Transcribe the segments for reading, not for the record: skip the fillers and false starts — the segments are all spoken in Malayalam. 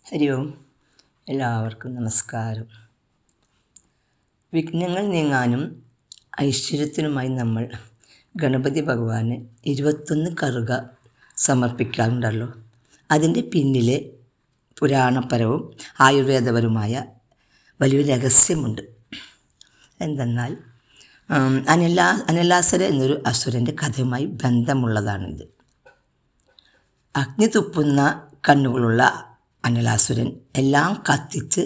ഹരി ഓം. എല്ലാവർക്കും നമസ്കാരം. വിഘ്നങ്ങൾ നീങ്ങാനും ഐശ്വര്യത്തിനുമായി നമ്മൾ ഗണപതി ഭഗവാന് 21 കറുക സമർപ്പിക്കാറുണ്ടല്ലോ. അതിൻ്റെ പിന്നിലെ പുരാണപരവും ആയുർവേദപരവുമായ വലിയൊരു രഹസ്യമുണ്ട്. എന്തെന്നാൽ അനലാസുര എന്നൊരു അസുരൻ്റെ കഥയുമായി ബന്ധമുള്ളതാണിത്. അഗ്നി തുപ്പുന്ന കണ്ണുകളുള്ള അനലാസുരൻ എല്ലാം കത്തിച്ച്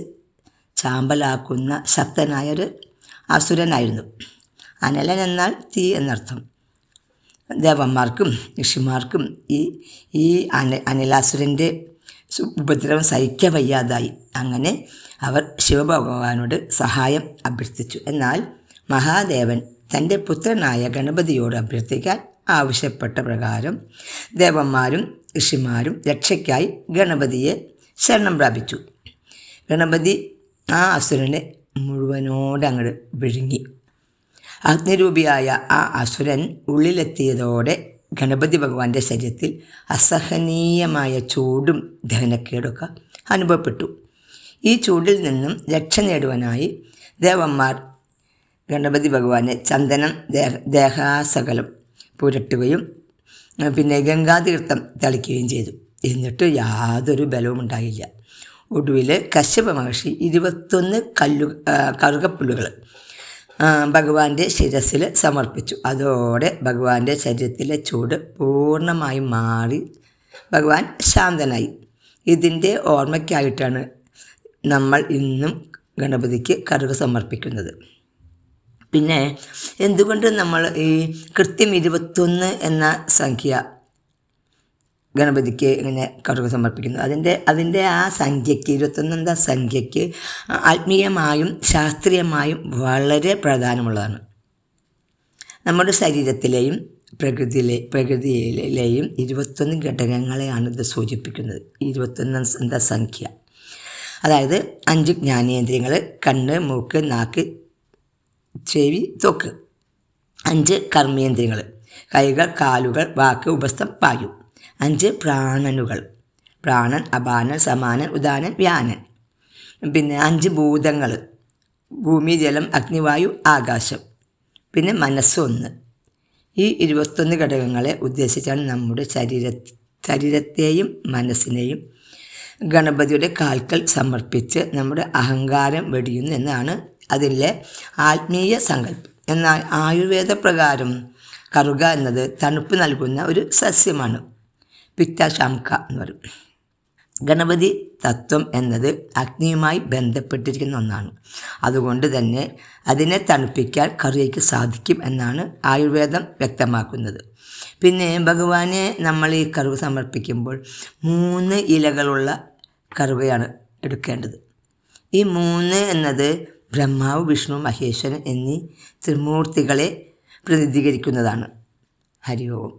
ചാമ്പലാക്കുന്ന ശക്തനായൊരു അസുരനായിരുന്നു. അനലൻ എന്നാൽ തീ എന്നർത്ഥം. ദേവന്മാർക്കും ഋഷിമാർക്കും ഈ അനലാസുരൻ്റെ ഉപദ്രവം സഹിക്കവയ്യാതായി. അങ്ങനെ അവർ ശിവഭഗവാനോട് സഹായം അഭ്യർത്ഥിച്ചു. എന്നാൽ മഹാദേവൻ തൻ്റെ പുത്രനായ ഗണപതിയോട് അഭ്യർത്ഥിക്കാൻ ആവശ്യപ്പെട്ട പ്രകാരം ദേവന്മാരും ഋഷിമാരും രക്ഷയ്ക്കായി ഗണപതിയെ ശരണം പ്രാപിച്ചു. ഗണപതി ആ അസുരനെ മുഴുവനോടെ അങ്ങോട്ട് വിഴുങ്ങി. അഗ്നിരൂപിയായ ആ അസുരൻ ഉള്ളിലെത്തിയതോടെ ഗണപതി ഭഗവാന്റെ ശരീരത്തിൽ അസഹനീയമായ ചൂടും ദഹനക്കേടൊക്കെ അനുഭവപ്പെട്ടു. ഈ ചൂടിൽ നിന്നും രക്ഷ നേടുവാനായി ദേവന്മാർ ഗണപതി ഭഗവാനെ ചന്ദനം ദേഹാസകലം പുരട്ടുകയും പിന്നെ ഗംഗാതീർത്ഥം തളിക്കുകയും ചെയ്തു. എന്നിട്ട് യാതൊരു ബലവും ഉണ്ടായില്ല. ഒടുവിൽ കശ്യപ മഹർഷി 21 കറുകപ്പുല്ലുകൾ ഭഗവാന്റെ ശിരസിൽ സമർപ്പിച്ചു. അതോടെ ഭഗവാന്റെ ശരീരത്തിലെ ചൂട് പൂർണ്ണമായും മാറി ഭഗവാൻ ശാന്തനായി. ഇതിൻ്റെ ഓർമ്മയ്ക്കായിട്ടാണ് നമ്മൾ ഇന്നും ഗണപതിക്ക് കറുക സമർപ്പിക്കുന്നത്. പിന്നെ എന്തുകൊണ്ട് നമ്മൾ ഈ കൃത്യം 21 എന്ന സംഖ്യ ഗണപതിക്ക് ഇങ്ങനെ കറുക സമർപ്പിക്കുന്നു? അതിൻ്റെ ആ സംഖ്യയ്ക്ക് 21 എന്ന സംഖ്യയ്ക്ക് ആത്മീയമായും ശാസ്ത്രീയമായും വളരെ പ്രാധാന്യമുള്ളതാണ്. നമ്മുടെ ശരീരത്തിലെയും പ്രകൃതിയിലെയും 21 ഘടകങ്ങളെയാണ് ഇത് സൂചിപ്പിക്കുന്നത്. 21 എന്ന സംഖ്യ, അതായത് 5 ജ്ഞാനേന്ദ്രിയങ്ങൾ: കണ്ണ്, മൂക്ക്, നാക്ക്, ചെവി, ത്വക്ക്. 5 കർമ്മേന്ദ്രിയങ്ങൾ: കൈകൾ, കാലുകൾ, വാക്ക്, ഉപസ്ഥം, വായു. 5 പ്രാണനുകൾ: പ്രാണൻ, അപാനൻ, സമാനൻ, ഉദാനൻ, വ്യാനൻ. പിന്നെ 5 ഭൂതങ്ങൾ: ഭൂമി, ജലം, അഗ്നിവായു, ആകാശം. പിന്നെ മനസ്സ് 1. ഈ 21 ഘടകങ്ങളെ ഉദ്ദേശിച്ചാണ് നമ്മുടെ ശരീരത്തെയും മനസ്സിനെയും ഗണപതിയുടെ കാൽക്കൽ സമർപ്പിച്ച് നമ്മുടെ അഹങ്കാരം വെടിയുന്നു എന്നാണ് അതിലെ ആത്മീയ സങ്കല്പം. എന്നാൽ ആയുർവേദ പ്രകാരം കറുക എന്നത് തണുപ്പ് നൽകുന്ന ഒരു സസ്യമാണ്. പിത്താശാംക എന്ന് പറയും. ഗണപതി തത്വം എന്നത് അഗ്നിയുമായി ബന്ധപ്പെട്ടിരിക്കുന്ന ഒന്നാണ്. അതുകൊണ്ട് തന്നെ അതിനെ തണുപ്പിക്കാൻ കറുകയ്ക്ക് സാധിക്കും എന്നാണ് ആയുർവേദം വ്യക്തമാക്കുന്നത്. പിന്നെ ഭഗവാനെ നമ്മൾ ഈ കറുക സമർപ്പിക്കുമ്പോൾ 3 ഇലകളുള്ള കറുകയാണ് എടുക്കേണ്ടത്. ഈ 3 എന്നത് ബ്രഹ്മാവ്, വിഷ്ണു, മഹേശ്വരൻ എന്നീ ത്രിമൂർത്തികളെ പ്രതിനിധീകരിക്കുന്നതാണ്. ഹരി ഓം.